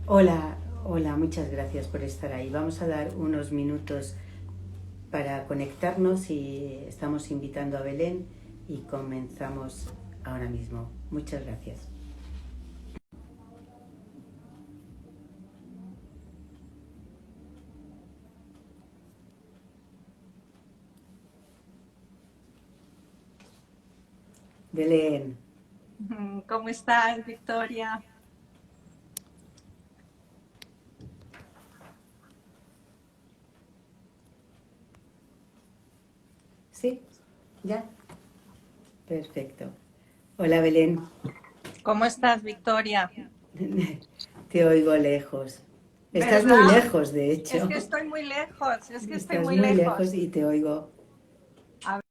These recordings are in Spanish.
Hola, hola, muchas gracias por estar ahí. Vamos a dar unos minutos para conectarnos y estamos invitando a Belén y comenzamos ahora mismo. Muchas gracias. Belén, ¿Cómo estás, Victoria? ¿sí? ¿Ya? Perfecto. Hola Belén, ¿Cómo estás, Victoria? te oigo lejos. Estás muy ¿Verdad? lejos, de Es que hecho. estoy muy lejos, es que estoy Estás muy muy lejos lejos. y te oigo. A ver,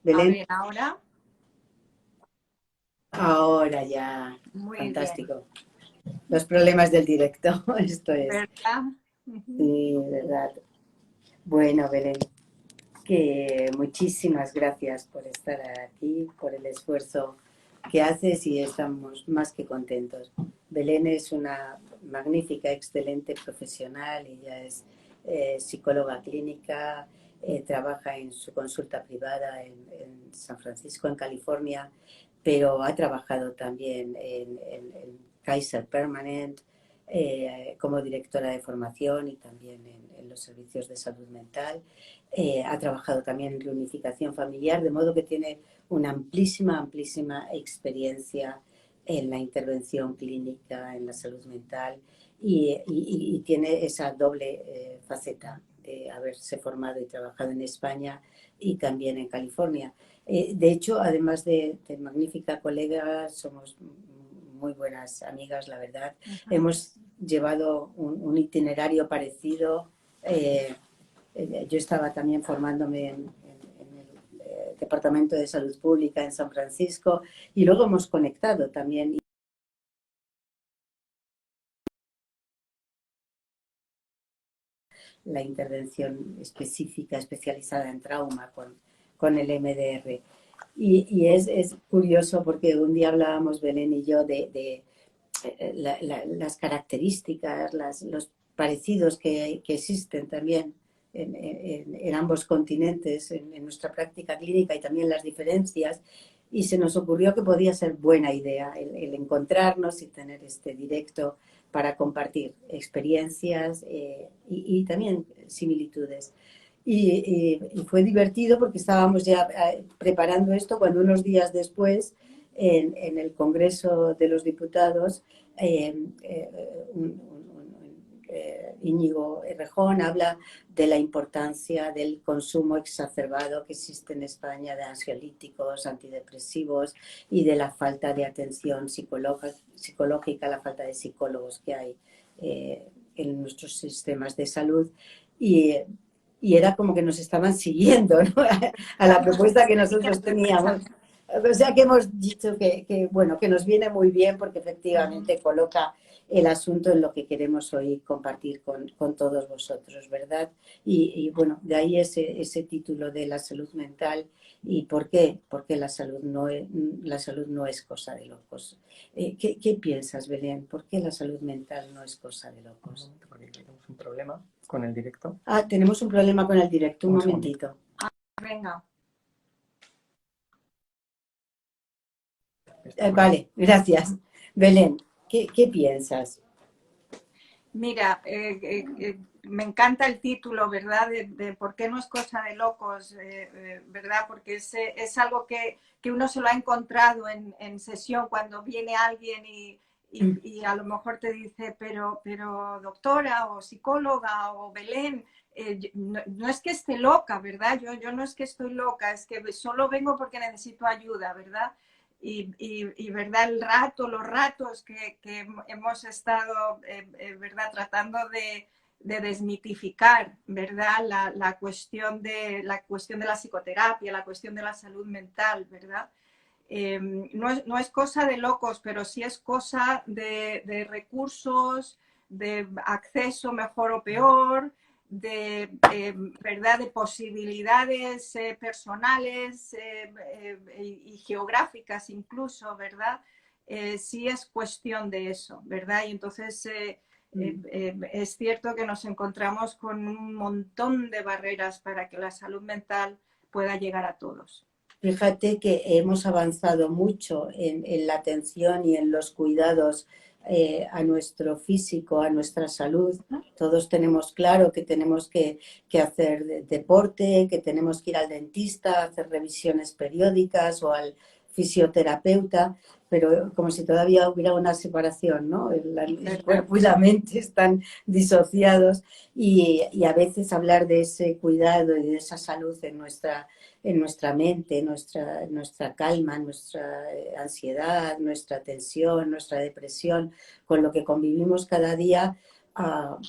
Belén, ahora. ahora ya. Muy bien, Fantástico. Los problemas del directo, esto es. ¿verdad? Ujú. Sí, verdad. Bueno, Belén, que muchísimas gracias por estar aquí, por el esfuerzo que haces y estamos más que contentos. Belén es una magnífica, excelente profesional, ella es psicóloga clínica, trabaja en su consulta privada en San Francisco, en California, pero ha trabajado también en Kaiser Permanente como directora de formación y también en los servicios de salud mental. Ha trabajado también en reunificación familiar, de modo que tiene una amplísima, amplísima experiencia en la intervención clínica, en la salud mental y tiene esa doble faceta de haberse formado y trabajado en España y también en California. De hecho, además de magnífica colega, somos muy buenas amigas, la verdad. Ujú. Hemos llevado un itinerario parecido. Yo estaba también formándome en el Departamento de Salud Pública en San Francisco y luego hemos conectado también la intervención específica, especializada en trauma con el MDR. Es curioso porque un día hablábamos Belén y yo de las características, los parecidos que existen también en ambos continentes, en nuestra práctica clínica y también las diferencias. Y se nos ocurrió que podía ser buena idea el encontrarnos y tener este directo para compartir experiencias y también similitudes. Y fue divertido porque estábamos ya preparando esto cuando unos días después, en el Congreso de los Diputados, eh, eh, Íñigo Errejón habla de la importancia del consumo exacerbado que existe en España de ansiolíticos, antidepresivos y de la falta de atención psicológica, la falta de psicólogos que hay en nuestros sistemas de salud. Y, y era como que nos estaban siguiendo, ¿no? A la Estamos propuesta que nosotros teníamos. pensando. O sea que hemos dicho bueno, que nos viene muy bien porque Ujú. efectivamente coloca el asunto en lo que queremos hoy compartir con todos vosotros, ¿verdad? Bueno, de ahí ese título de la salud mental y por qué, porque la salud no es cosa de locos. ¿Qué piensas, Belén? ¿Por qué la salud mental no es cosa de locos? Porque tenemos un problema con el directo. Ah, tenemos un problema con el directo, un Un segundito. momentito. Venga, Está por aquí. Vale, gracias. Belén, ¿qué piensas? mira, me encanta el título, ¿verdad? De por qué no es cosa de locos, ¿verdad? Porque es algo que uno se lo ha encontrado en sesión cuando viene alguien y a lo mejor te dice, pero doctora o psicóloga o Belén, no es que esté loca, ¿verdad? Yo no es que estoy loca, es que solo vengo porque necesito ayuda, ¿verdad? Verdad los ratos que hemos estado verdad tratando de desmitificar verdad la cuestión de la psicoterapia, la cuestión de la salud mental, verdad. no es cosa de locos, pero sí es cosa de recursos, de acceso mejor o peor, de, ¿verdad? De posibilidades personales y geográficas incluso, ¿verdad? Sí es cuestión de eso, ¿verdad? Y entonces es cierto que nos encontramos con un montón de barreras para que la salud mental pueda llegar a todos. Fíjate que hemos avanzado mucho en la atención y en los cuidados a nuestro físico, a nuestra salud. Todos tenemos claro que tenemos que hacer deporte, que tenemos que ir al dentista, hacer revisiones periódicas o al fisioterapeuta, pero como si todavía hubiera una separación, ¿no? El cuerpo y la mente están disociados y a veces hablar de ese cuidado y de esa salud en nuestra mente, nuestra calma, nuestra ansiedad, nuestra tensión, nuestra depresión, con lo que convivimos cada día,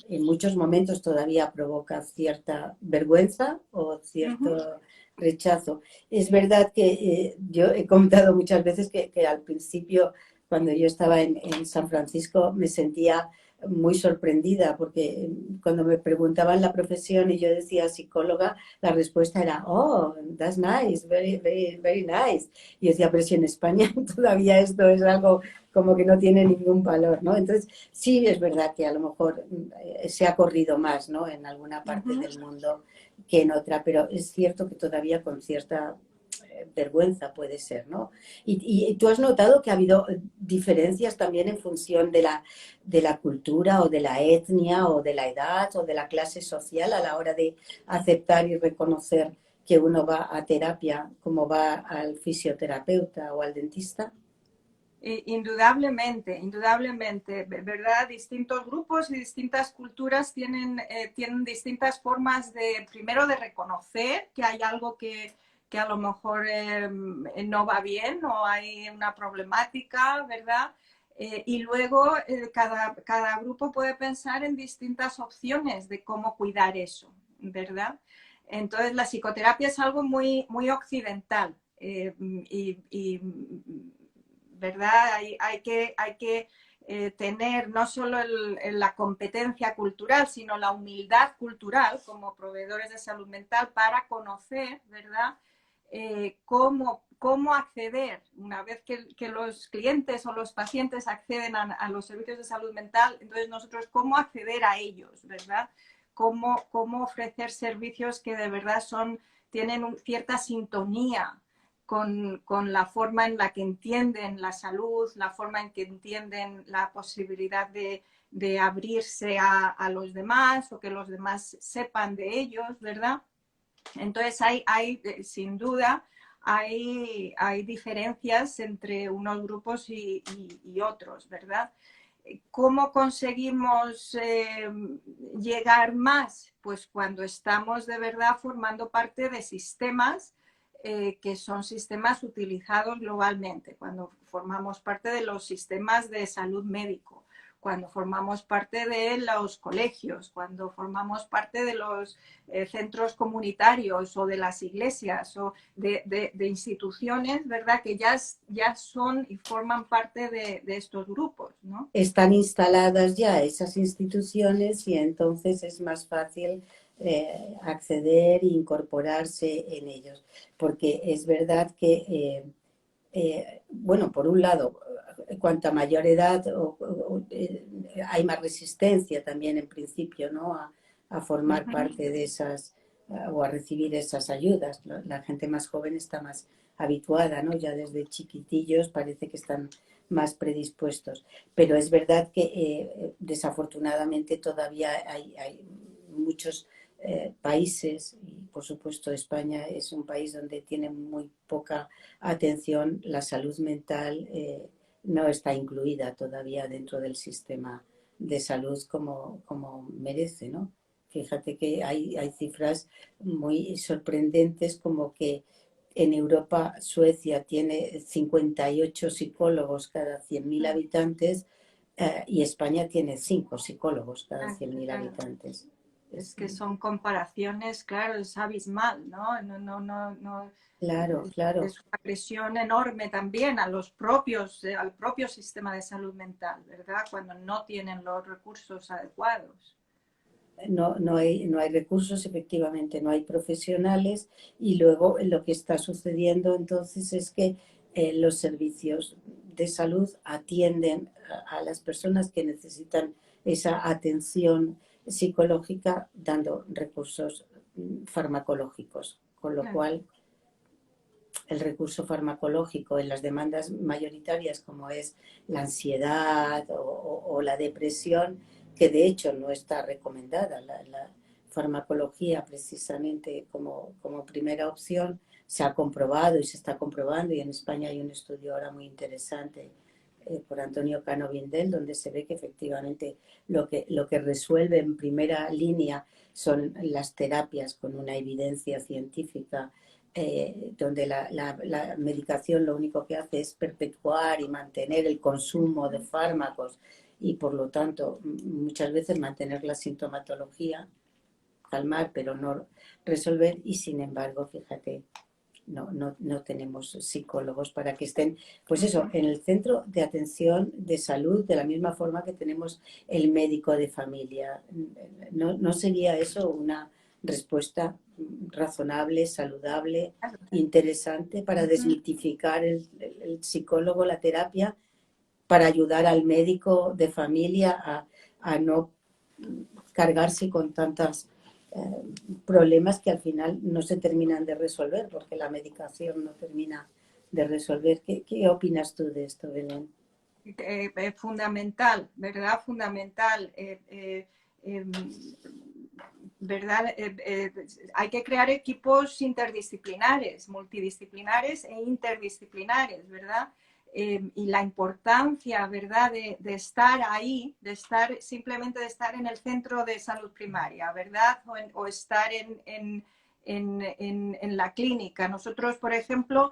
en muchos momentos todavía provoca cierta vergüenza o cierto rechazo. Es verdad que yo he comentado muchas veces que al principio, cuando yo estaba en San Francisco, me sentía muy sorprendida porque cuando me preguntaban la profesión y yo decía psicóloga, la respuesta era, oh, that's nice, very, very, very nice. Y yo decía, pero si en España todavía esto es algo como que no tiene ningún valor, ¿no? Entonces, sí es verdad que a lo mejor se ha corrido más, ¿no? En alguna parte del mundo que en otra, pero es cierto que todavía con cierta vergüenza puede ser, ¿no? Y tú has notado que ha habido diferencias también en función de la cultura o de la etnia o de la edad o de la clase social a la hora de aceptar y reconocer que uno va a terapia como va al fisioterapeuta o al dentista. Indudablemente, indudablemente, ¿verdad? Distintos grupos y distintas culturas tienen distintas formas de, primero, de reconocer que hay algo que a lo mejor no va bien o hay una problemática, ¿verdad? Y luego cada grupo puede pensar en distintas opciones de cómo cuidar eso, ¿verdad? Entonces, la psicoterapia es algo muy, muy occidental y ¿verdad? Hay que tener no solo la competencia cultural, sino la humildad cultural como proveedores de salud mental para conocer, ¿verdad? Cómo acceder, una vez que los clientes o los pacientes acceden a los servicios de salud mental, entonces nosotros cómo acceder a ellos, ¿verdad? Cómo ofrecer servicios que de verdad tienen cierta sintonía con la forma en la que entienden la salud, la forma en que entienden la posibilidad de abrirse a los demás o que los demás sepan de ellos, ¿verdad? Entonces sin duda, hay diferencias entre unos grupos y otros, ¿verdad? ¿Cómo conseguimos llegar más? Pues cuando estamos de verdad formando parte de sistemas que son sistemas utilizados globalmente, cuando formamos parte de los sistemas de salud médico, cuando formamos parte de los colegios, cuando formamos parte de los centros comunitarios o de las iglesias o de instituciones, ¿verdad? Que ya son y forman parte de estos grupos, ¿no? Están instaladas ya esas instituciones y entonces es más fácil acceder e incorporarse en ellos. Porque es verdad que, bueno, por un lado, cuanta mayor edad hay más resistencia también en principio, ¿no? A formar parte de esas o a recibir esas ayudas. La gente más joven está más habituada, ¿no? Ya desde chiquitillos parece que están más predispuestos. Pero es verdad que desafortunadamente todavía hay muchos países, y por supuesto España es un país donde tiene muy poca atención, la salud mental no está incluida todavía dentro del sistema de salud como merece, ¿no? Fíjate que hay cifras muy sorprendentes como que en Europa, Suecia tiene 58 psicólogos cada 100.000 habitantes y España tiene 5 psicólogos cada 100.000 habitantes. Es que son comparaciones, claro, es abismal, ¿no? Claro, claro. Es una presión enorme también a los propios, al propio sistema de salud mental, ¿verdad? Cuando no tienen los recursos adecuados. No hay recursos, efectivamente, no hay profesionales y luego lo que está sucediendo entonces es que los servicios de salud atienden a las personas que necesitan esa atención psicológica dando recursos farmacológicos, con lo Claro. cual el recurso farmacológico en las demandas mayoritarias como es la ansiedad o la depresión, que de hecho no está recomendada la farmacología precisamente como primera opción, se ha comprobado y se está comprobando, y en España hay un estudio ahora muy interesante por Antonio Cano Vindel, donde se ve que efectivamente lo que resuelve en primera línea son las terapias con una evidencia científica, donde la medicación lo único que hace es perpetuar y mantener el consumo de fármacos y por lo tanto muchas veces mantener la sintomatología, calmar pero no resolver, y sin embargo, fíjate, no tenemos psicólogos para que estén, pues eso, en el centro de atención de salud, de la misma forma que tenemos el médico de familia. ¿No sería eso una respuesta razonable, saludable, interesante para desmitificar el psicólogo, la terapia, para ayudar al médico de familia a no cargarse con tantos problemas que al final no se terminan de resolver porque la medicación no termina de resolver? ¿Qué opinas tú de esto, Belén? Fundamental, ¿verdad? Fundamental. ¿Verdad? Hay que crear equipos interdisciplinares, multidisciplinares e interdisciplinares, ¿verdad? Y la importancia, ¿verdad?, de estar ahí, simplemente de estar en el centro de salud primaria, ¿verdad? O estar en la clínica. Nosotros, por ejemplo,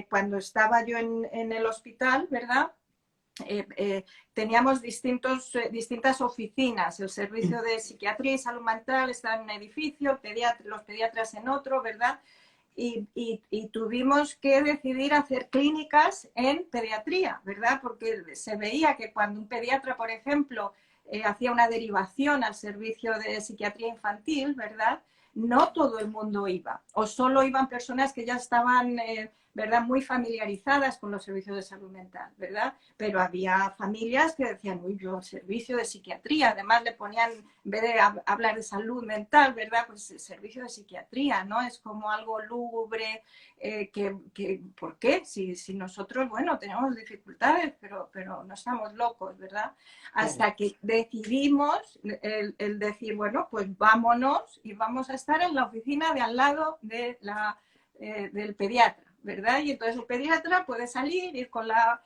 cuando estaba yo en el hospital, ¿verdad?, teníamos distintas oficinas. El servicio de psiquiatría y salud mental estaba en un edificio, los pediatras en otro, ¿verdad? Y tuvimos que decidir hacer clínicas en pediatría, ¿verdad? Porque se veía que cuando un pediatra, por ejemplo, hacía una derivación al servicio de psiquiatría infantil, ¿verdad?, no todo el mundo iba, o solo iban personas que ya estaban, ¿verdad?, muy familiarizadas con los servicios de salud mental, ¿verdad? Pero había familias que decían, uy, yo servicio de psiquiatría, además le ponían, en vez de hablar de salud mental, ¿verdad?, pues el servicio de psiquiatría, ¿no? Es como algo lúgubre, ¿por qué? Si nosotros, bueno, tenemos dificultades, pero no estamos locos, ¿verdad? Hasta que decidimos el decir, bueno, pues vámonos y vamos a estar en la oficina de al lado del pediatra, ¿verdad? Y entonces el pediatra puede salir, ir con la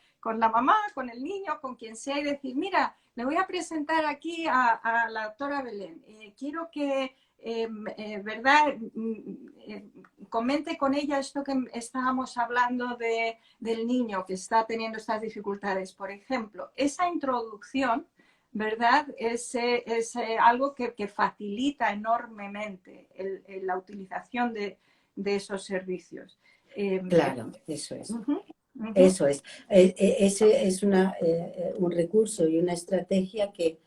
mamá, con el niño, con quien sea, y decir, mira, le voy a presentar aquí a la doctora Belén. Quiero que, ¿verdad?, comente con ella esto que estábamos hablando del niño que está teniendo estas dificultades. Por ejemplo, esa introducción, ¿verdad?, es algo que facilita enormemente la utilización de esos servicios. Claro, eso es. Uh-huh, uh-huh. Eso es. Ese es un recurso y una estrategia que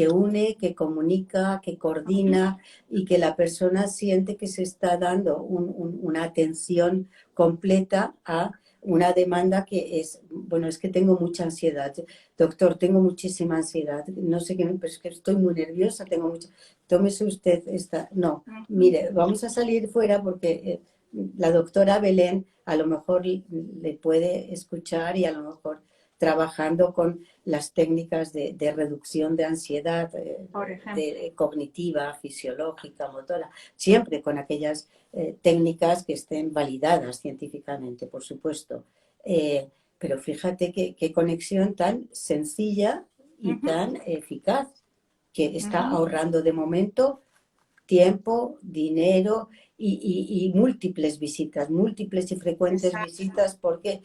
une, que comunica, que coordina y que la persona siente que se está dando una atención completa a una demanda que es, bueno, es que tengo mucha ansiedad. Doctor, tengo muchísima ansiedad. No sé qué, pero es que estoy muy nerviosa, tengo mucha... Tómese usted esta... No, mire, vamos a salir fuera porque la doctora Belén a lo mejor le puede escuchar y a lo mejor trabajando con las técnicas de reducción de ansiedad, cognitiva, fisiológica, motora, siempre con aquellas técnicas que estén validadas científicamente, por supuesto. Pero fíjate qué conexión tan sencilla y tan eficaz, que está ahorrando de momento tiempo, dinero y múltiples visitas, múltiples y frecuentes Exacto. visitas, porque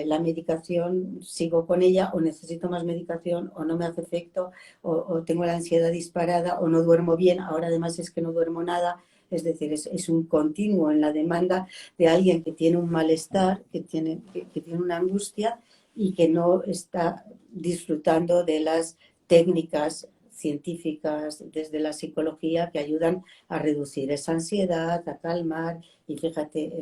la medicación, sigo con ella, o necesito más medicación, o no me hace efecto, o tengo la ansiedad disparada, o no duermo bien, ahora además es que no duermo nada. Es decir, es un continuo en la demanda de alguien que tiene un malestar, que tiene una angustia y que no está disfrutando de las técnicas científicas desde la psicología que ayudan a reducir esa ansiedad, a calmar. Y fíjate,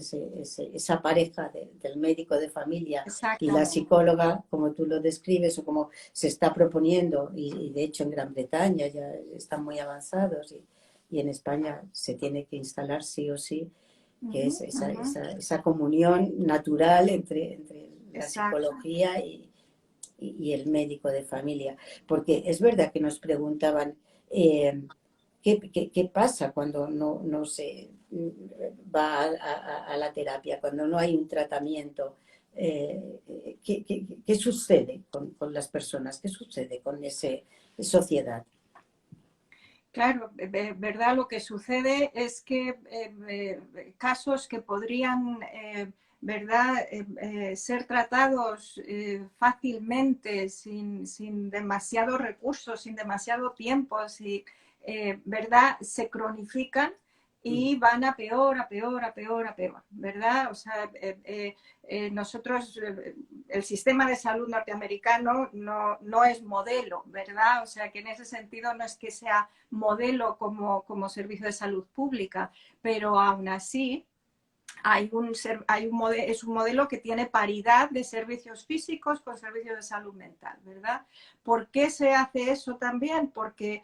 esa pareja del médico de familia y la Exactamente. psicóloga, como tú lo describes, o como se está proponiendo, y de hecho en Gran Bretaña ya están muy avanzados, y en España se tiene que instalar sí o sí, que es Ujú, esa, ujú. esa, esa comunión natural entre la Exacto. psicología y el médico de familia. Porque es verdad que nos preguntaban qué pasa cuando no se va a la terapia, cuando no hay un tratamiento. ¿Qué sucede con las personas? ¿Qué sucede con esa sociedad? Claro, verdad, lo que sucede es que casos que podrían, verdad, ser tratados fácilmente, sin demasiados recursos, sin demasiado tiempo, verdad, se cronifican y van a peor, a peor, a peor, a peor, ¿verdad? O sea, nosotros, el sistema de salud norteamericano no es modelo, ¿verdad? O sea, que en ese sentido no es que sea modelo como servicio de salud pública, pero aún así es un modelo que tiene paridad de servicios físicos con servicios de salud mental, ¿verdad? ¿Por qué se hace eso también? Porque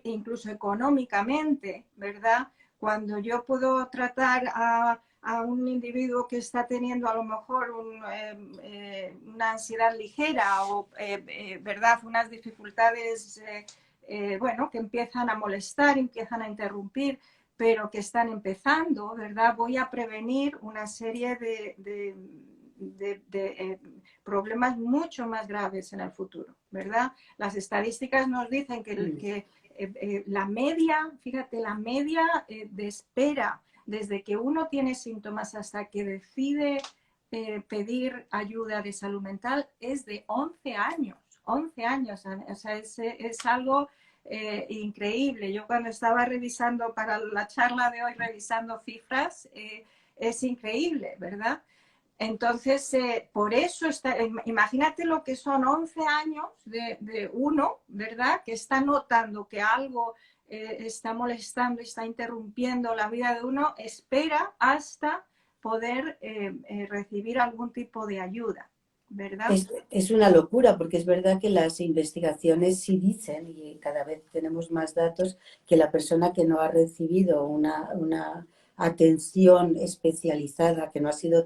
incluso económicamente, ¿verdad? Cuando yo puedo tratar a un individuo que está teniendo a lo mejor una ansiedad ligera o, ¿verdad? Unas dificultades, bueno, que empiezan a molestar, empiezan a interrumpir, pero que están empezando, ¿verdad? Voy a prevenir una serie de problemas mucho más graves en el futuro, ¿verdad? Las estadísticas nos dicen que la media, fíjate, la media de espera desde que uno tiene síntomas hasta que decide pedir ayuda de salud mental es de 11 años. 11 años, o sea, es algo increíble. Yo cuando estaba revisando para la charla de hoy, revisando cifras, es increíble, ¿verdad? Entonces, por eso imagínate lo que son 11 años de uno, ¿verdad? Que está notando que algo está molestando, está interrumpiendo la vida de uno, espera hasta poder recibir algún tipo de ayuda, ¿verdad? Es una locura, porque es verdad que las investigaciones sí dicen, y cada vez tenemos más datos, que la persona que no ha recibido una atención especializada, que no ha sido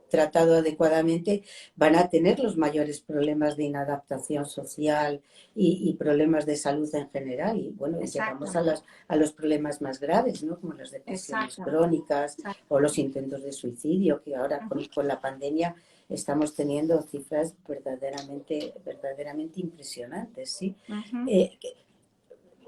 tratado adecuadamente, van a tener los mayores problemas de inadaptación social y problemas de salud en general. Y bueno, llegamos Exactamente, a los problemas más graves, ¿no? Como las depresiones exactamente. crónicas o Exactamente. los intentos de suicidio, que ahora Uh-huh, con la pandemia estamos teniendo cifras verdaderamente impresionantes, ¿sí? uh-huh. Eh,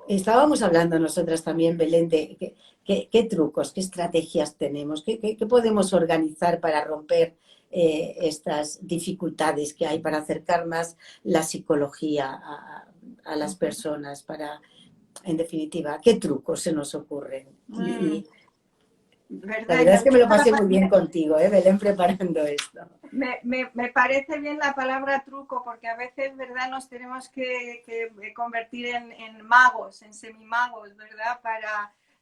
Estábamos hablando nosotras también, Belén, de qué trucos, qué estrategias tenemos, qué podemos organizar para romper estas dificultades que hay, para acercar más la psicología a las Uh-huh. personas, en definitiva, qué trucos se nos ocurren. Mm, La ¿verdad? Y verdad me es que me lo gusta pasé muy bien contigo, Belén, preparando esto. me parece bien la palabra truco, porque a veces, ¿verdad?, nos tenemos que convertir en magos, en semimagos, ¿verdad?,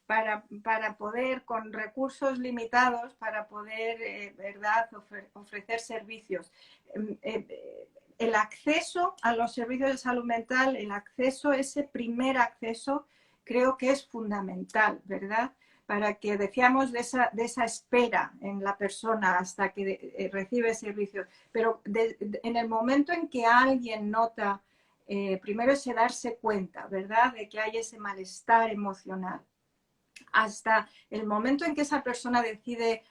para poder, con recursos limitados, para poder, ¿verdad?, ofrecer servicios. El acceso a los servicios de salud mental, el acceso, ese primer acceso, creo que es fundamental, ¿verdad?, para que decíamos de esa espera en la persona hasta que recibe servicios. Pero en el momento en que alguien nota, primero ese darse cuenta, ¿verdad?, de que hay ese malestar emocional, hasta el momento en que esa persona decide,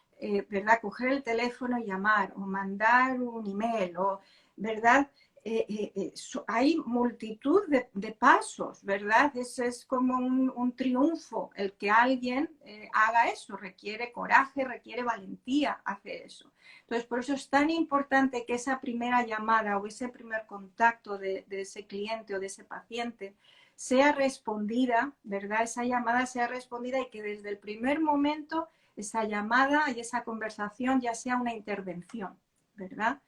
¿verdad?, coger el teléfono y llamar o mandar un email, o, ¿verdad? hay multitud de pasos, ¿verdad? Es como un triunfo el que alguien haga eso, requiere coraje, requiere valentía hacer eso. Entonces, por eso es tan importante que esa primera llamada o ese primer contacto de ese cliente o de ese paciente sea respondida, ¿verdad? Esa llamada sea respondida y que desde el primer momento esa llamada y esa conversación ya sea una intervención, ¿verdad?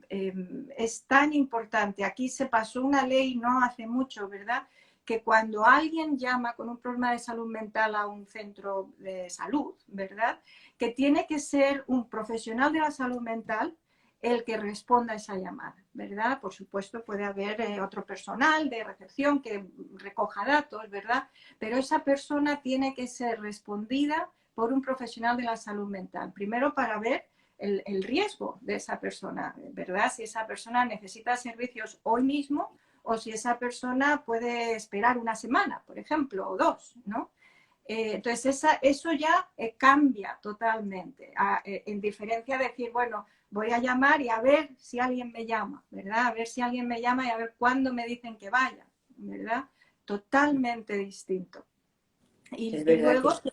Es tan importante. Aquí se pasó una ley no hace mucho, ¿verdad? Que cuando alguien llama con un problema de salud mental a un centro de salud, ¿verdad? Que tiene que ser un profesional de la salud mental el que responda a esa llamada, ¿verdad? Por supuesto puede haber otro personal de recepción que recoja datos, ¿verdad? Pero esa persona tiene que ser respondida por un profesional de la salud mental. Primero para ver el riesgo de esa persona, ¿verdad? Si esa persona necesita servicios hoy mismo o si esa persona puede esperar una semana, por ejemplo, o dos, ¿no? Entonces, eso ya cambia totalmente, en diferencia de decir, bueno, voy a llamar y a ver si alguien me llama, ¿verdad? A ver si alguien me llama y a ver cuándo me dicen que vaya, ¿verdad? Totalmente distinto. Es Y verdad luego, que...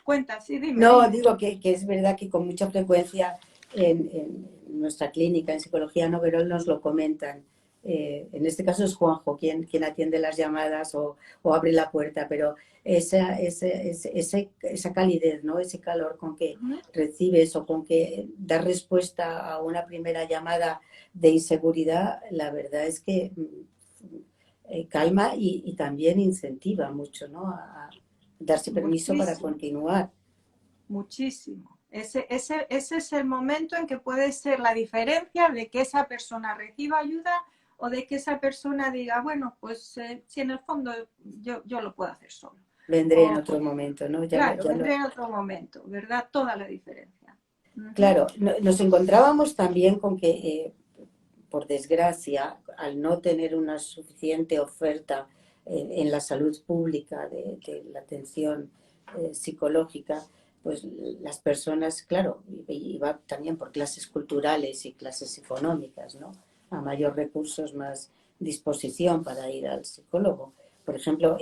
cuenta, sí, dime, No, dime. digo que es verdad que con mucha frecuencia en nuestra clínica en psicología Noverol nos lo comentan. En este caso es Juanjo quien atiende las llamadas o abre la puerta, pero esa calidez, ¿no? Ese calor con que recibes o con que das respuesta a una primera llamada de inseguridad, la verdad es que calma y también incentiva mucho, ¿no? A darse permiso para Muchísimo. continuar. Muchísimo. Ese es el momento en que puede ser la diferencia de que esa persona reciba ayuda o de que esa persona diga, bueno, pues si en el fondo yo lo puedo hacer solo. Vendré en O, otro momento, ¿no? claro, vendré en otro momento, ¿verdad? Toda la diferencia. Claro, nos encontrábamos también con que, por desgracia, al no tener una suficiente oferta en la salud pública de la atención psicológica, pues las personas, claro, y va también por clases culturales y clases económicas, ¿no? A mayor recursos, más disposición para ir al psicólogo. Por ejemplo,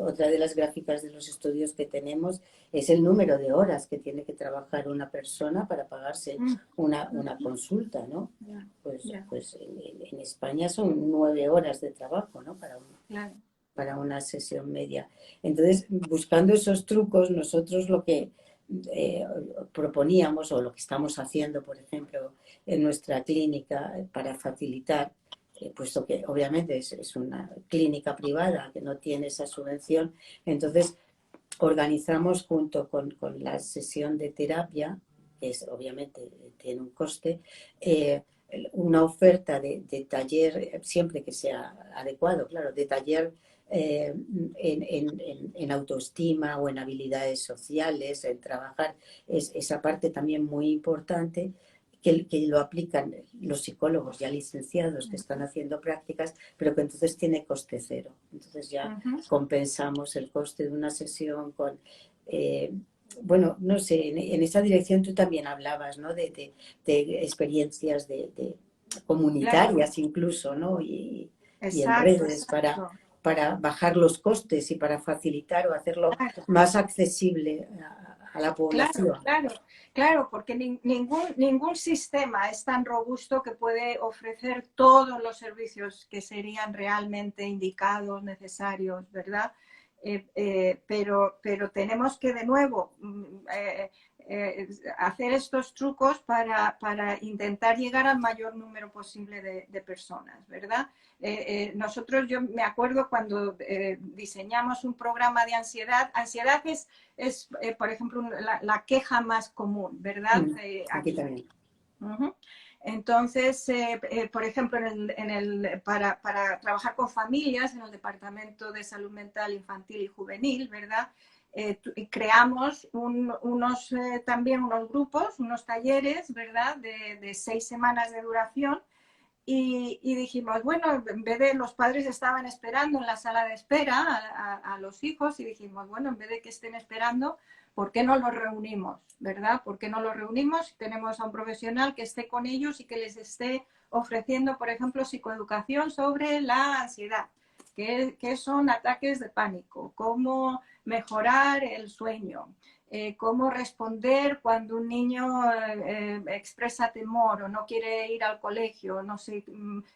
otra de las gráficas de los estudios que tenemos es el número de horas que tiene que trabajar una persona para pagarse una consulta, ¿no? Pues en España son 9 horas de trabajo, ¿no? Para una sesión media. Entonces, buscando esos trucos, nosotros lo que proponíamos o lo que estamos haciendo, por ejemplo, en nuestra clínica para facilitar, puesto que obviamente es una clínica privada que no tiene esa subvención, entonces organizamos junto con la sesión de terapia, que es, obviamente tiene un coste, una oferta de taller, siempre que sea adecuado, claro, de taller en autoestima o en habilidades sociales, en trabajar esa parte también muy importante que lo aplican los psicólogos ya licenciados que están haciendo prácticas, pero que entonces tiene coste cero. Entonces ya compensamos el coste de una sesión con... bueno, no sé, en esa dirección tú también hablabas, ¿no? De experiencias comunitarias incluso, ¿no? Y en Exacto, redes exacto. para bajar los costes y para facilitar o hacerlo Claro. más accesible a la población. Claro, porque ningún sistema es tan robusto que puede ofrecer todos los servicios que serían realmente indicados, necesarios, ¿verdad? Pero tenemos que, de nuevo, hacer estos trucos para intentar llegar al mayor número posible de personas, ¿verdad? Nosotros, yo me acuerdo cuando diseñamos un programa de ansiedad. Ansiedad es por ejemplo, la queja más común, ¿verdad? Aquí también. Entonces, por ejemplo, para trabajar con familias en el Departamento de Salud Mental Infantil y Juvenil, ¿verdad? Creamos también unos grupos, unos talleres, ¿verdad? De 6 semanas de duración. Y dijimos, bueno, en vez de los padres estaban esperando en la sala de espera a los hijos y dijimos, bueno, en vez de que estén esperando, ¿por qué no los reunimos? ¿Verdad? ¿Por qué no los reunimos? Tenemos a un profesional que esté con ellos y que les esté ofreciendo, por ejemplo, psicoeducación sobre la ansiedad, qué son ataques de pánico, cómo mejorar el sueño, cómo responder cuando un niño expresa temor o no quiere ir al colegio, no sé,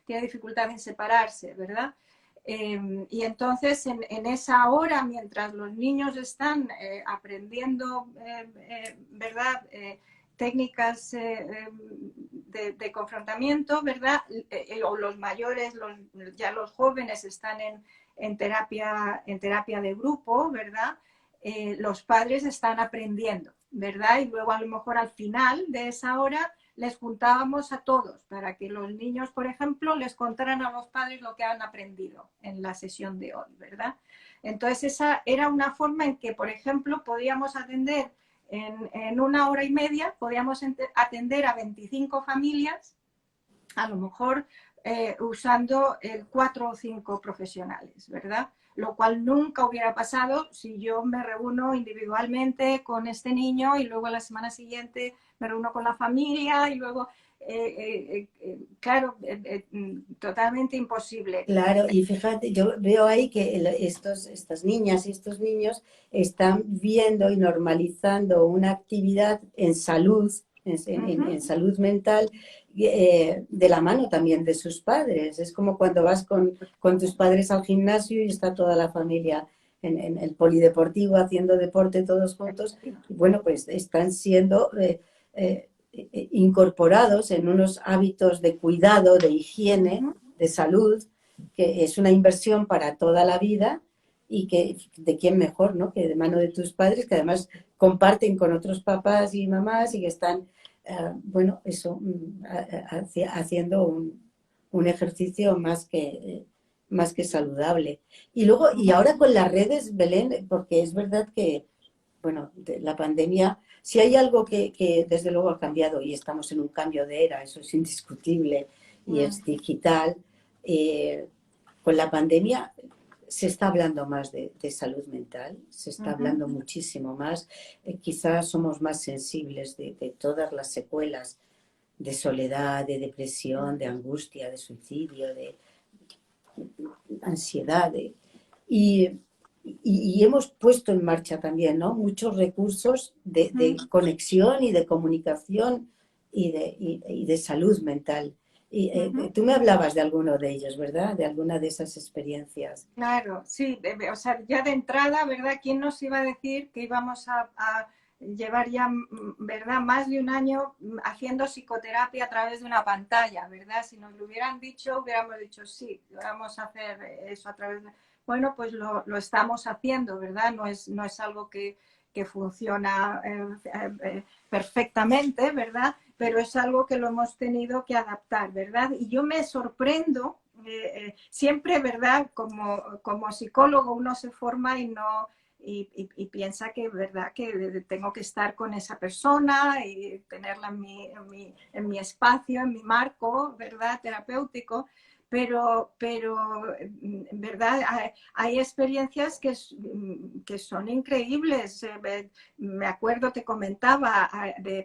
tiene dificultad en separarse, ¿verdad? Y entonces en esa hora, mientras los niños están aprendiendo, ¿verdad? Técnicas de confrontamiento, ¿verdad? O los mayores, ya los jóvenes están en terapia de grupo, ¿verdad? Los padres están aprendiendo, ¿verdad? Y luego a lo mejor al final de esa hora les juntábamos a todos para que los niños, por ejemplo, les contaran a los padres lo que han aprendido en la sesión de hoy, ¿verdad? Entonces esa era una forma en que, por ejemplo, podíamos atender en 1 hora y media, podíamos atender a 25 familias, a lo mejor usando 4 o 5 profesionales, ¿verdad? Lo cual nunca hubiera pasado si yo me reúno individualmente con este niño y luego a la semana siguiente me reúno con la familia y luego, claro, totalmente imposible. Claro, y fíjate, yo veo ahí que estas niñas y estos niños están viendo y normalizando una actividad en salud, en salud mental, de la mano también de sus padres. Es como cuando vas con tus padres al gimnasio y está toda la familia en el polideportivo haciendo deporte todos juntos. Y bueno, pues están siendo incorporados en unos hábitos de cuidado, de higiene, de salud, que es una inversión para toda la vida y que de quién mejor, ¿no? Que de mano de tus padres, que además comparten con otros papás y mamás y que están, bueno, eso, haciendo un ejercicio más que saludable. Y luego, y ahora con las redes, Belén, porque es verdad que, bueno, la pandemia, si hay algo que desde luego ha cambiado y estamos en un cambio de era, eso es indiscutible y es digital, eh, con la pandemia se está hablando más de salud mental, se está hablando muchísimo más, quizás somos más sensibles de todas las secuelas de soledad, de depresión, de angustia, de suicidio, de ansiedad. Y, y hemos puesto en marcha también, ¿no? Muchos recursos de conexión y de comunicación y de salud mental. Y tú me hablabas de alguno de ellos, ¿verdad? De alguna de esas experiencias. Claro, sí, o sea, ya de entrada, ¿verdad? ¿Quién nos iba a decir que íbamos a llevar ya, ¿verdad? Más de un año haciendo psicoterapia a través de una pantalla, ¿verdad? Si nos lo hubieran dicho, hubiéramos dicho, sí, vamos a hacer eso a través de... Bueno, pues lo estamos haciendo, ¿verdad? No es algo que funciona perfectamente, ¿verdad? Pero es algo que lo hemos tenido que adaptar, ¿verdad? Y yo me sorprendo siempre, ¿verdad? Como psicólogo uno se forma y no y piensa que, ¿verdad? Que tengo que estar con esa persona y tenerla en mi espacio, en mi marco, ¿verdad? Terapéutico. Pero ¿verdad? Hay experiencias que son increíbles. Me acuerdo, te comentaba,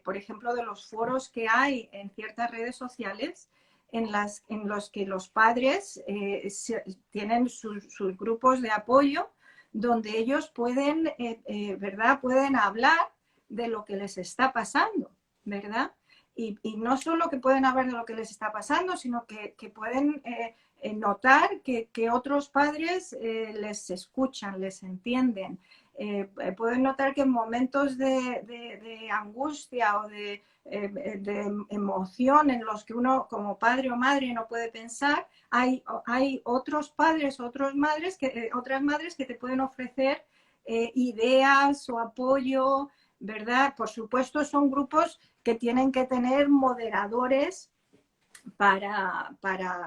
por ejemplo, de los foros que hay en ciertas redes sociales en los que los padres tienen sus grupos de apoyo donde ellos pueden, ¿verdad? Pueden hablar de lo que les está pasando, ¿verdad? Y no solo que pueden hablar de lo que les está pasando, sino que pueden notar que otros padres les escuchan, les entienden. Pueden notar que en momentos de angustia o de emoción en los que uno como padre o madre no puede pensar, hay otros padres, otras madres que te pueden ofrecer ideas o apoyo, ¿verdad? Por supuesto, son grupos que tienen que tener moderadores para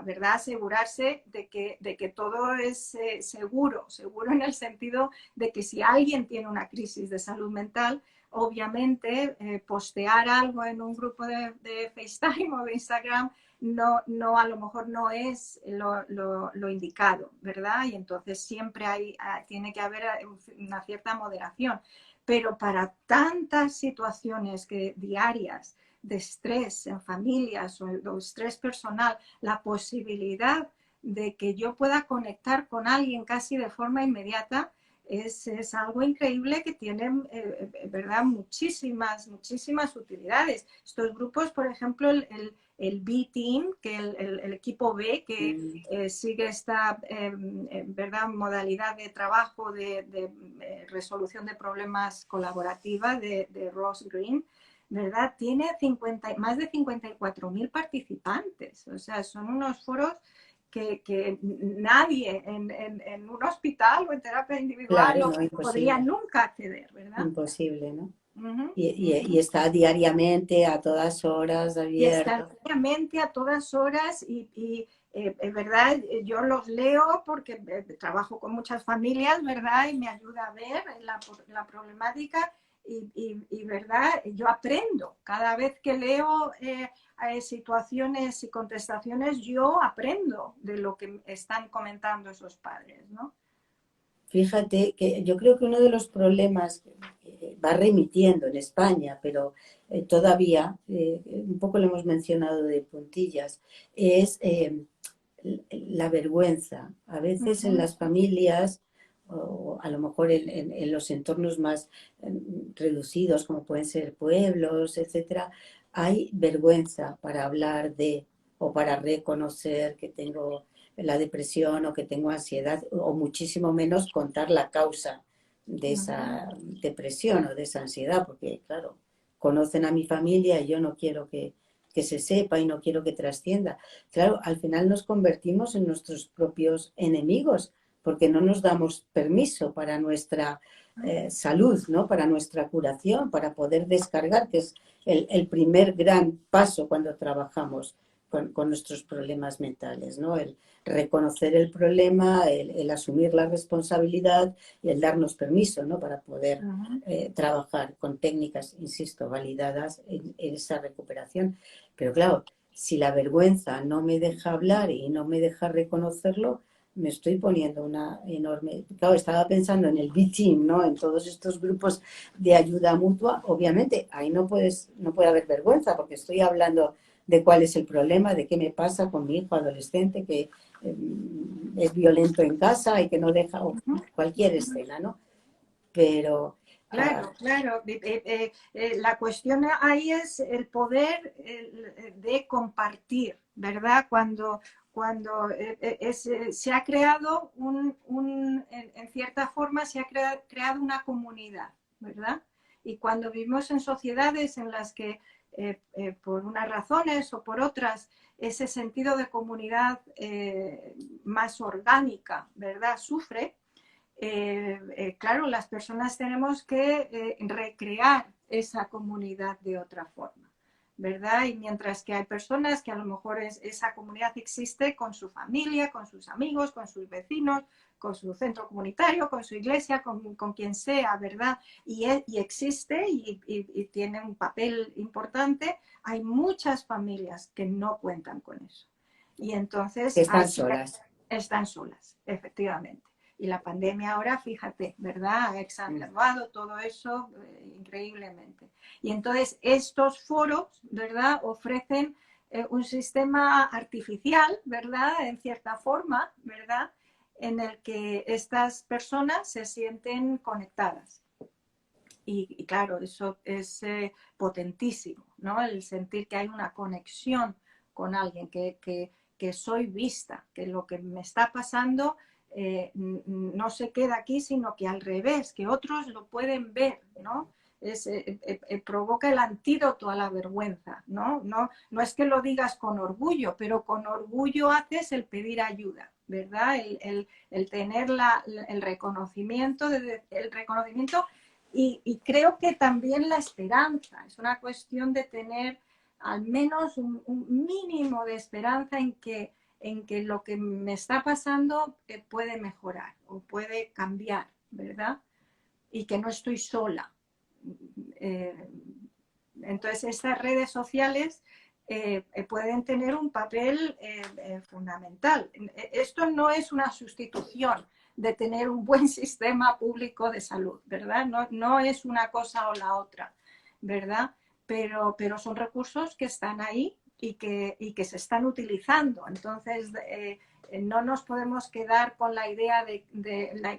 ¿verdad? Asegurarse de que todo es seguro en el sentido de que si alguien tiene una crisis de salud mental, obviamente postear algo en un grupo de FaceTime o de Instagram no a lo mejor no es lo indicado, ¿verdad? Y entonces siempre tiene que haber una cierta moderación. pero para tantas situaciones diarias de estrés en familias o estrés personal, la posibilidad de que yo pueda conectar con alguien casi de forma inmediata es algo increíble que tiene, ¿verdad? Muchísimas utilidades. Estos grupos, por ejemplo, el B-Team, que el equipo B, que sigue esta ¿verdad? Modalidad de trabajo de resolución de problemas colaborativa de Ross Green, ¿verdad? Tiene más de 54.000 participantes. O sea, son unos foros que nadie en un hospital o en terapia individual Claro, no, podría imposible. nunca acceder, ¿verdad? Imposible, ¿no? Uh-huh. Y está diariamente, a todas horas, Y está abierto. diariamente a todas horas ¿verdad? Yo los leo porque trabajo con muchas familias, ¿verdad? Y me ayuda a ver la problemática ¿verdad? Yo aprendo. Cada vez que leo situaciones y contestaciones, yo aprendo de lo que están comentando esos padres, ¿no? Fíjate que yo creo que uno de los problemas que va remitiendo en España, pero todavía, un poco lo hemos mencionado de puntillas, es la vergüenza. A veces en Uh-huh. las familias, o a lo mejor en los entornos más reducidos, como pueden ser pueblos, etcétera, hay vergüenza para hablar de o para reconocer que tengo la depresión o que tengo ansiedad, o muchísimo menos contar la causa de esa depresión o de esa ansiedad, porque claro, conocen a mi familia y yo no quiero que se sepa y no quiero que trascienda. Claro, al final nos convertimos en nuestros propios enemigos porque no nos damos permiso para nuestra salud, ¿no? Para nuestra curación, para poder descargar, que es el primer gran paso cuando trabajamos con nuestros problemas mentales, ¿no? El reconocer el problema, el asumir la responsabilidad y el darnos permiso, ¿no? Para poder trabajar con técnicas, insisto, validadas en esa recuperación. Pero claro, si la vergüenza no me deja hablar y no me deja reconocerlo, me estoy poniendo una enorme... Claro, estaba pensando en el B-Team, ¿no? En todos estos grupos de ayuda mutua. Obviamente, ahí no puede haber vergüenza porque estoy hablando de cuál es el problema, de qué me pasa con mi hijo adolescente que es violento en casa y que no deja, o cualquier escena, ¿no? Pero... Claro, claro. La cuestión ahí es el poder de compartir, ¿verdad? Cuando se ha creado en cierta forma, se ha creado una comunidad, ¿verdad? Y cuando vivimos en sociedades en las que por unas razones o por otras, ese sentido de comunidad más orgánica, ¿verdad? Sufre. Claro, las personas tenemos que recrear esa comunidad de otra forma, ¿verdad? Y mientras que hay personas que a lo mejor esa comunidad existe con su familia, con sus amigos, con sus vecinos, con su centro comunitario, con su iglesia, con quien sea, ¿verdad? Y existe y tiene un papel importante, hay muchas familias que no cuentan con eso. Y entonces están solas. están solas, efectivamente. Y la pandemia ahora, fíjate, ¿verdad? Ha exacerbado todo eso increíblemente. Y entonces estos foros, ¿verdad? Ofrecen un sistema artificial, ¿verdad? En cierta forma, ¿verdad? En el que estas personas se sienten conectadas. Y claro, eso es potentísimo, ¿no? El sentir que hay una conexión con alguien, que soy vista, que lo que me está pasando no se queda aquí, sino que al revés, que otros lo pueden ver, ¿no? Provoca el antídoto a la vergüenza, ¿no? No es que lo digas con orgullo, pero con orgullo haces el pedir ayuda, ¿verdad? El tener el reconocimiento, y creo que también la esperanza, es una cuestión de tener al menos un mínimo de esperanza en que lo que me está pasando puede mejorar o puede cambiar, ¿verdad? Y que no estoy sola. Entonces, estas redes sociales pueden tener un papel fundamental. Esto no es una sustitución de tener un buen sistema público de salud, ¿verdad? No es una cosa o la otra, ¿verdad? Pero son recursos que están ahí y que se están utilizando. Entonces, no nos podemos quedar con la idea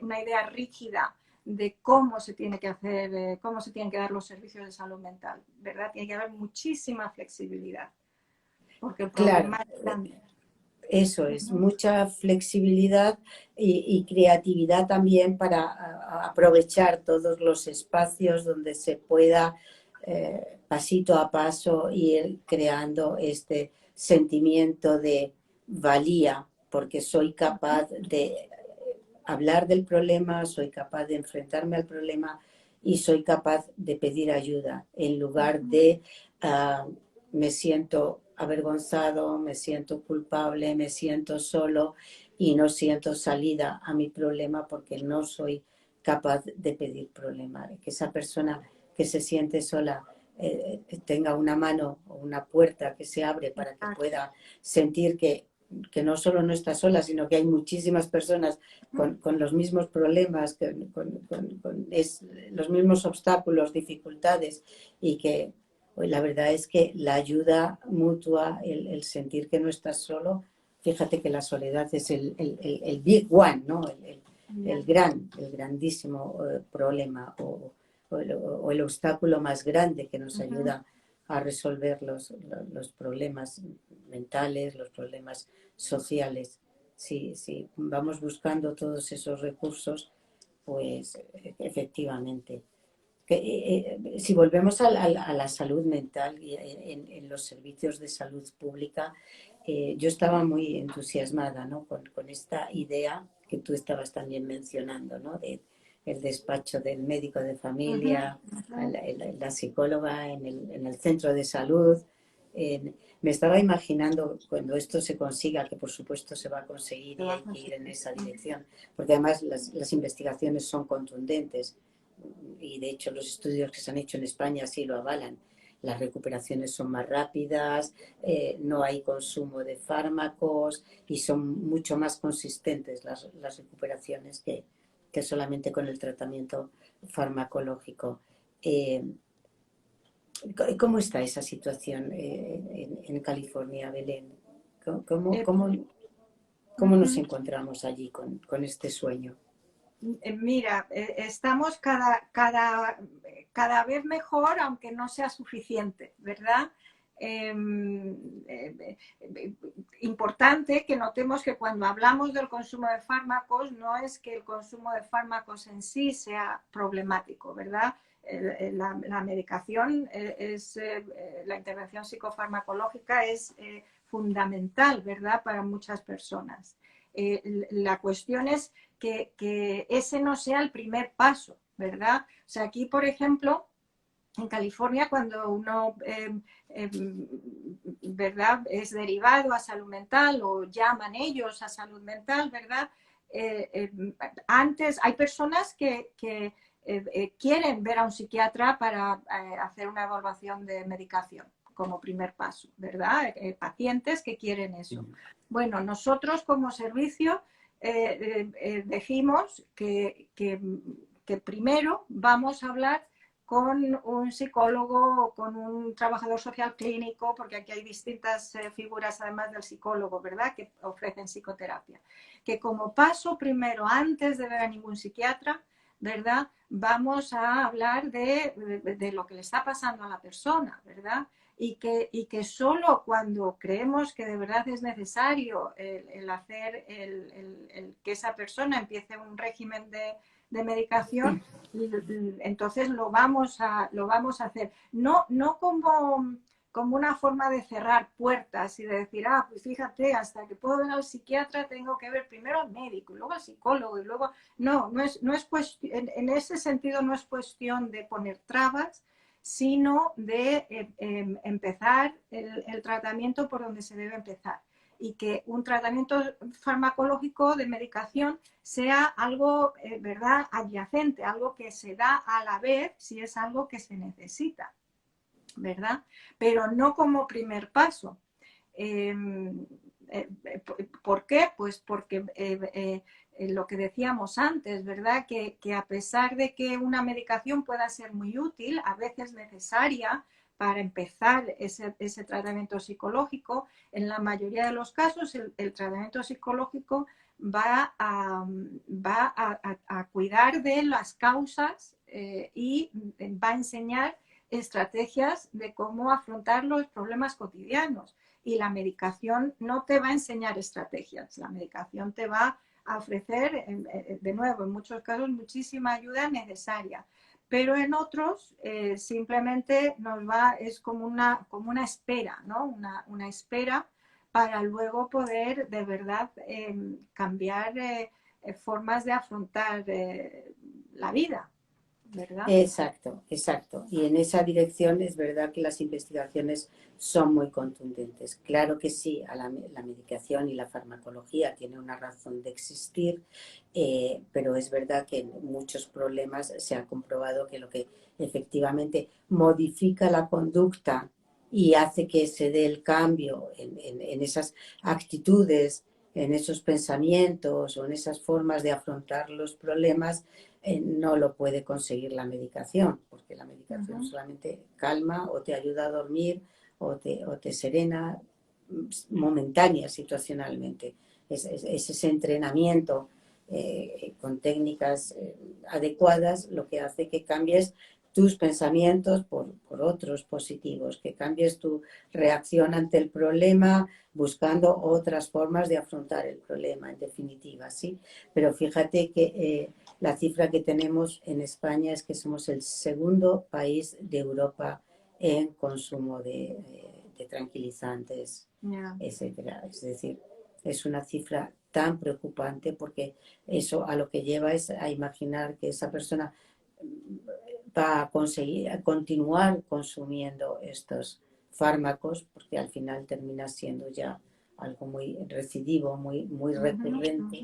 una idea rígida de cómo se tiene que hacer, cómo se tienen que dar los servicios de salud mental, ¿verdad? Tiene que haber muchísima flexibilidad, porque el Claro, problema es grande. eso es, mucha flexibilidad y creatividad también para aprovechar todos los espacios donde se pueda pasito a paso ir creando este sentimiento de valía, porque soy capaz de hablar del problema, soy capaz de enfrentarme al problema y soy capaz de pedir ayuda en lugar de me siento avergonzado, me siento culpable, me siento solo y no siento salida a mi problema porque no soy capaz de pedir problema. Que esa persona que se siente sola tenga una mano o una puerta que se abre para que pueda sentir que no solo no está sola, sino que hay muchísimas personas con los mismos problemas, los mismos obstáculos, dificultades, y que pues, la verdad es que la ayuda mutua, el sentir que no estás solo, fíjate que la soledad es el big one, ¿no? El grandísimo problema o el obstáculo más grande que nos ayuda a resolver los problemas mentales, los problemas sociales. Si vamos buscando todos esos recursos, pues efectivamente. Si volvemos a la salud mental y en los servicios de salud pública, yo estaba muy entusiasmada, ¿no? con esta idea que tú estabas también mencionando, ¿no? El despacho del médico de familia, la psicóloga en el centro de salud. Me estaba imaginando cuando esto se consiga, que por supuesto se va a conseguir y hay que ir en esa dirección, porque además las investigaciones son contundentes y de hecho los estudios que se han hecho en España sí lo avalan. Las recuperaciones son más rápidas, no hay consumo de fármacos y son mucho más consistentes las recuperaciones que solamente con el tratamiento farmacológico. ¿Cómo está esa situación en California, Belén? ¿Cómo nos encontramos allí con este sueño? Mira, estamos cada vez mejor, aunque no sea suficiente, ¿verdad? Importante que notemos que cuando hablamos del consumo de fármacos, no es que el consumo de fármacos en sí sea problemático, ¿verdad? La medicación, la intervención psicofarmacológica es fundamental, ¿verdad? Para muchas personas. La cuestión es que ese no sea el primer paso, ¿verdad? O sea, aquí, por ejemplo, en California, cuando uno, ¿verdad?, es derivado a salud mental o llaman ellos a salud mental, ¿verdad? Antes hay personas que quieren ver a un psiquiatra para hacer una evaluación de medicación como primer paso, ¿verdad? Pacientes que quieren eso. Bueno, nosotros como servicio dijimos que primero vamos a hablar con un psicólogo o con un trabajador social clínico, porque aquí hay distintas figuras además del psicólogo, ¿verdad?, que ofrecen psicoterapia. Que como paso primero, antes de ver a ningún psiquiatra, ¿verdad?, vamos a hablar de lo que le está pasando a la persona, ¿verdad? Y que solo cuando creemos que de verdad es necesario el hacer que esa persona empiece un régimen de medicación, entonces lo vamos a hacer. No como una forma de cerrar puertas y de decir, pues fíjate, hasta que puedo ver al psiquiatra tengo que ver primero al médico, y luego al psicólogo, y luego... No es cuestión, en ese sentido no es cuestión de poner trabas, sino de empezar el tratamiento por donde se debe empezar. Y que un tratamiento farmacológico de medicación sea algo, ¿verdad?, adyacente, algo que se da a la vez si es algo que se necesita, ¿verdad? Pero no como primer paso. ¿Por qué? Pues porque lo que decíamos antes, ¿verdad? Que a pesar de que una medicación pueda ser muy útil, a veces necesaria para empezar ese tratamiento psicológico, en la mayoría de los casos el tratamiento psicológico va a cuidar de las causas y va a enseñar estrategias de cómo afrontar los problemas cotidianos. Y la medicación no te va a enseñar estrategias, la medicación te va a ofrecer, de nuevo, en muchos casos, muchísima ayuda necesaria. Pero en otros simplemente es como una espera, ¿no? Una espera para luego poder de verdad cambiar formas de afrontar la vida, ¿verdad? Exacto, exacto. Y en esa dirección es verdad que las investigaciones son muy contundentes. Claro que sí, la medicación y la farmacología tiene una razón de existir, pero es verdad que en muchos problemas se ha comprobado que lo que efectivamente modifica la conducta y hace que se dé el cambio en esas actitudes, en esos pensamientos o en esas formas de afrontar los problemas, no lo puede conseguir la medicación, porque la medicación solamente calma o te ayuda a dormir o te serena momentánea situacionalmente. Es ese entrenamiento con técnicas adecuadas lo que hace que cambies tus pensamientos por otros positivos, que cambies tu reacción ante el problema buscando otras formas de afrontar el problema, en definitiva, ¿sí? Pero fíjate que la cifra que tenemos en España es que somos el segundo país de Europa en consumo de tranquilizantes, Yeah. etcétera. Es decir, es una cifra tan preocupante porque eso a lo que lleva es a imaginar que esa persona va a continuar consumiendo estos fármacos porque al final termina siendo ya algo muy recidivo, muy recurrente,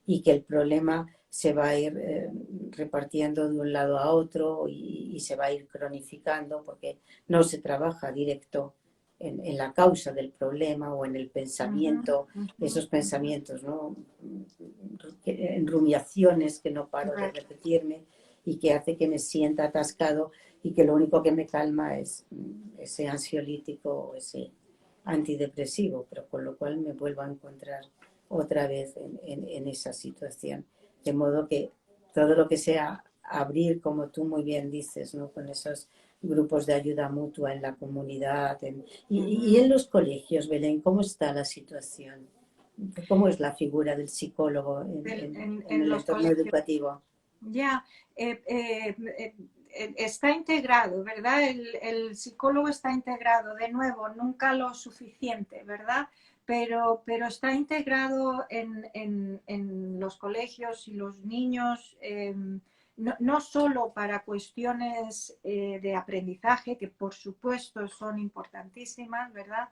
y que el problema se va a ir repartiendo de un lado a otro y se va a ir cronificando porque no se trabaja directo en la causa del problema o en el pensamiento, esos pensamientos, ¿no? En rumiaciones que no paro de repetirme y que hace que me sienta atascado y que lo único que me calma es ese ansiolítico o ese antidepresivo, pero con lo cual me vuelvo a encontrar otra vez en esa situación. De modo que todo lo que sea abrir, como tú muy bien dices, ¿no? Con esos grupos de ayuda mutua en la comunidad. Y en los colegios, Belén, ¿cómo está la situación? ¿Cómo es la figura del psicólogo en el los entorno colegios. educativo? Ya, está integrado, ¿verdad? El psicólogo está integrado, de nuevo, nunca lo suficiente, ¿verdad? Pero está integrado en los colegios y los niños, no solo para cuestiones de aprendizaje, que por supuesto son importantísimas, ¿verdad?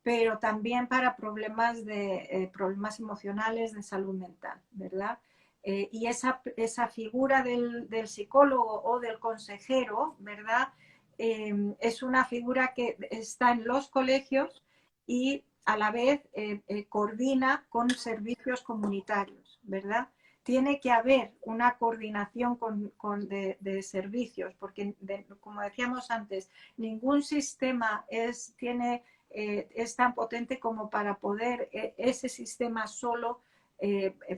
Pero también para problemas emocionales de salud mental, ¿verdad? Y esa figura del psicólogo o del consejero, ¿verdad? Es una figura que está en los colegios y a la vez coordina con servicios comunitarios, ¿verdad? Tiene que haber una coordinación de servicios, porque como decíamos antes, ningún sistema es tan potente como para poder ese sistema solo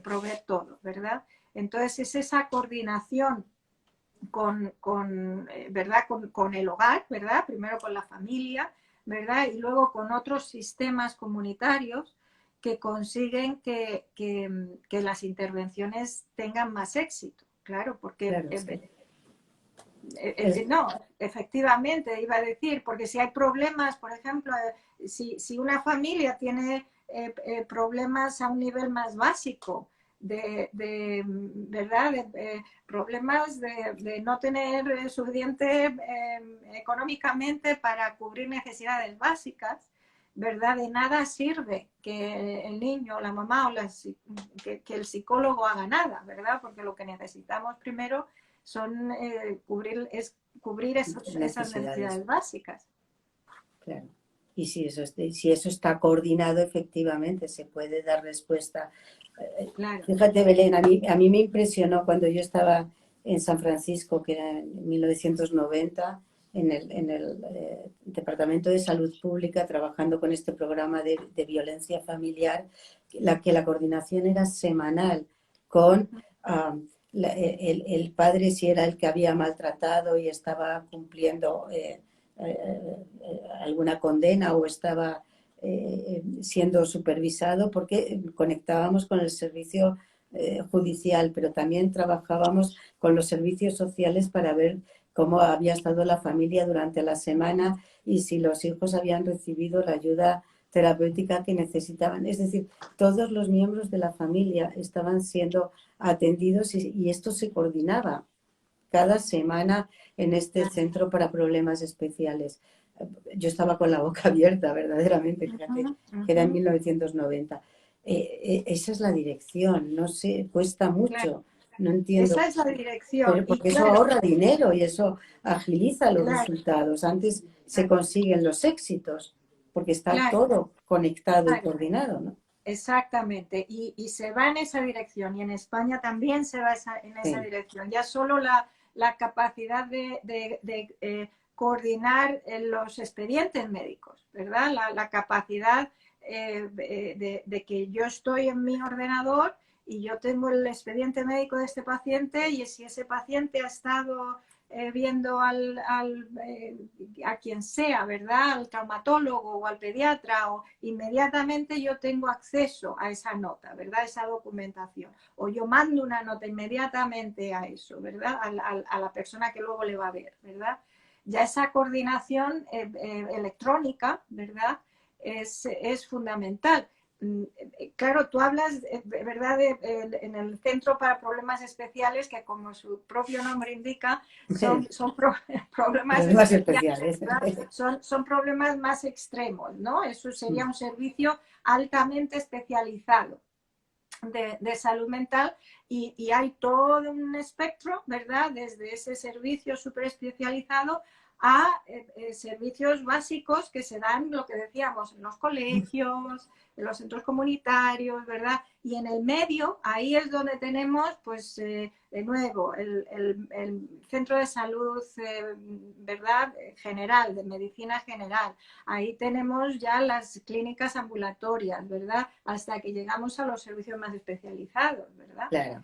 proveer todo, ¿verdad? Entonces es esa coordinación ¿verdad? Con el hogar, ¿verdad? Primero con la familia, ¿verdad? Y luego con otros sistemas comunitarios que consiguen que las intervenciones tengan más éxito, claro, porque Claro, sí. no, efectivamente, iba a decir, porque si hay problemas, por ejemplo, si una familia tiene problemas a un nivel más básico, ¿verdad? Problemas de no tener suficiente económicamente para cubrir necesidades básicas, ¿verdad? De nada sirve que el niño, la mamá que el psicólogo haga nada, ¿verdad? Porque lo que necesitamos primero son cubrir esas necesidades básicas. Claro. Y si eso está coordinado, efectivamente, se puede dar respuesta. Claro. Fíjate, Belén, a mí me impresionó cuando yo estaba en San Francisco, que era en 1990, en el Departamento de Salud Pública, trabajando con este programa de violencia familiar, la coordinación era semanal con el padre, si era el que había maltratado y estaba cumpliendo alguna condena o estaba siendo supervisado, porque conectábamos con el servicio judicial, pero también trabajábamos con los servicios sociales para ver cómo había estado la familia durante la semana y si los hijos habían recibido la ayuda terapéutica que necesitaban. Es decir, todos los miembros de la familia estaban siendo atendidos y esto se coordinaba cada semana en este centro para problemas especiales. Yo estaba con la boca abierta, verdaderamente, fíjate, que era en 1990. Esa es la dirección, no sé, cuesta mucho, Claro. no entiendo, Esa es la dirección. pero Y porque eso claro, ahorra dinero y eso agiliza los claro, resultados. Antes se claro, consiguen los éxitos, porque está claro, todo conectado y claro. coordinado, ¿no? Exactamente, y se va en esa dirección, y en España también se va en esa Sí, dirección. Ya solo la capacidad de coordinar los expedientes médicos, ¿verdad? La capacidad de que yo estoy en mi ordenador y yo tengo el expediente médico de este paciente, y si ese paciente ha estado viendo a quien sea, ¿verdad? Al traumatólogo o al pediatra, o inmediatamente yo tengo acceso a esa nota, ¿verdad? Esa documentación. O yo mando una nota inmediatamente a eso, ¿verdad? A la persona que luego le va a ver, ¿verdad? Ya esa coordinación electrónica, ¿verdad? Es fundamental. Claro, tú hablas, ¿verdad?, en el Centro para Problemas Especiales, que como su propio nombre indica, son problemas los más especiales, especiales. ¿verdad? Son problemas más extremos, ¿no? Eso sería un servicio altamente especializado de salud mental, y hay todo un espectro, ¿verdad? Desde ese servicio súper especializado a servicios básicos que se dan, lo que decíamos, en los colegios, en los centros comunitarios, ¿verdad? Y en el medio, ahí es donde tenemos, pues, de nuevo, el centro de salud, ¿verdad? General, de medicina general. Ahí tenemos ya las clínicas ambulatorias, ¿verdad? Hasta que llegamos a los servicios más especializados, ¿verdad? Claro.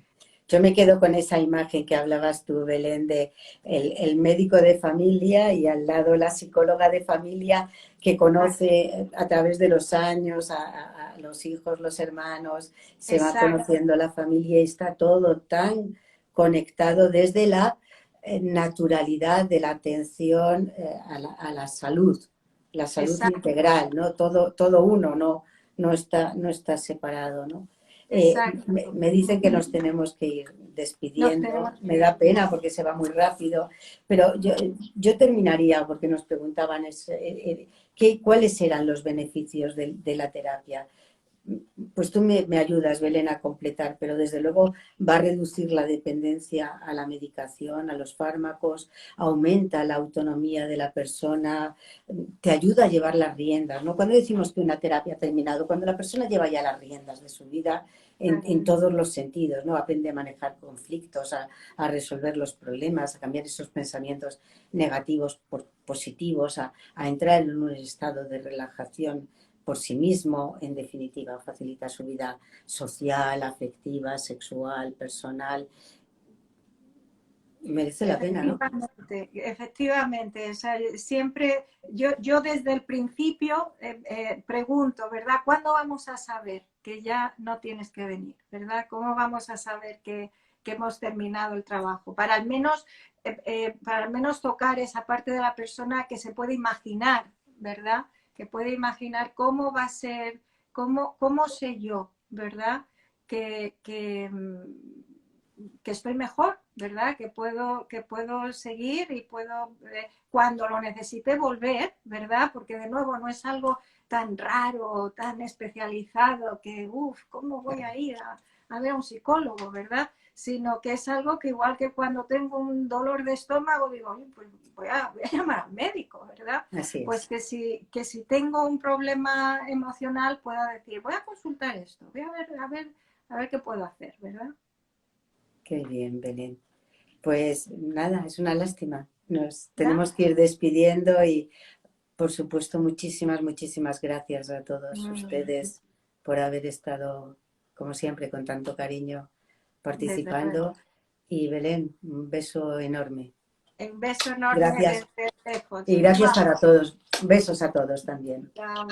Yo me quedo con esa imagen que hablabas tú, Belén, de el médico de familia y al lado la psicóloga de familia que conoce a través de los años a los hijos, los hermanos, se va Exacto, conociendo la familia y está todo tan conectado desde la naturalidad de la atención a la salud, la salud exacto, integral, ¿no? Todo uno, no está separado, ¿no? exacto. Me dicen que nos tenemos que ir Nos despidiendo. tenemos Me que ir. da pena porque se va muy rápido, pero yo terminaría porque nos preguntaban cuáles eran los beneficios de la terapia. Pues tú me ayudas, Belén, a completar, pero desde luego va a reducir la dependencia a la medicación, a los fármacos, aumenta la autonomía de la persona, te ayuda a llevar las riendas, ¿no? Cuando decimos que una terapia ha terminado, cuando la persona lleva ya las riendas de su vida Claro, en todos los sentidos, ¿no? Aprende a manejar conflictos, a resolver los problemas, a cambiar esos pensamientos negativos por positivos, a entrar en un estado de relajación por sí mismo, en definitiva, facilita su vida social, afectiva, sexual, personal. Merece la pena, ¿no? efectivamente, efectivamente. O sea, siempre, yo desde el principio pregunto, ¿verdad? ¿Cuándo vamos a saber que ya no tienes que venir? ¿Verdad? ¿Cómo vamos a saber que hemos terminado el trabajo? Para al menos tocar esa parte de la persona que se puede imaginar, ¿verdad? Que puede imaginar cómo va a ser, cómo sé yo, ¿verdad? Que que estoy mejor, ¿verdad? Que puedo seguir y puedo, cuando lo necesite, volver, ¿verdad? Porque de nuevo no es algo tan raro, tan especializado, que, uff, ¿cómo voy a ir a ver a un psicólogo, ¿verdad? Sino que es algo que igual que cuando tengo un dolor de estómago, digo, oye, pues voy a llamar al médico, ¿verdad? Así Pues es. que si tengo un problema emocional pueda decir, voy a consultar esto, voy a ver qué puedo hacer, ¿verdad? Qué bien, Belén. Pues nada, es una lástima. Nos ¿Ya? tenemos que ir despidiendo y, por supuesto, muchísimas, muchísimas gracias a todos Mm, ustedes por haber estado, como siempre, con tanto cariño desde luego. participando. Y Belén, un beso enorme. Un beso enorme Gracias. desde lejos. Y gracias para todos. Besos a todos también. Chao.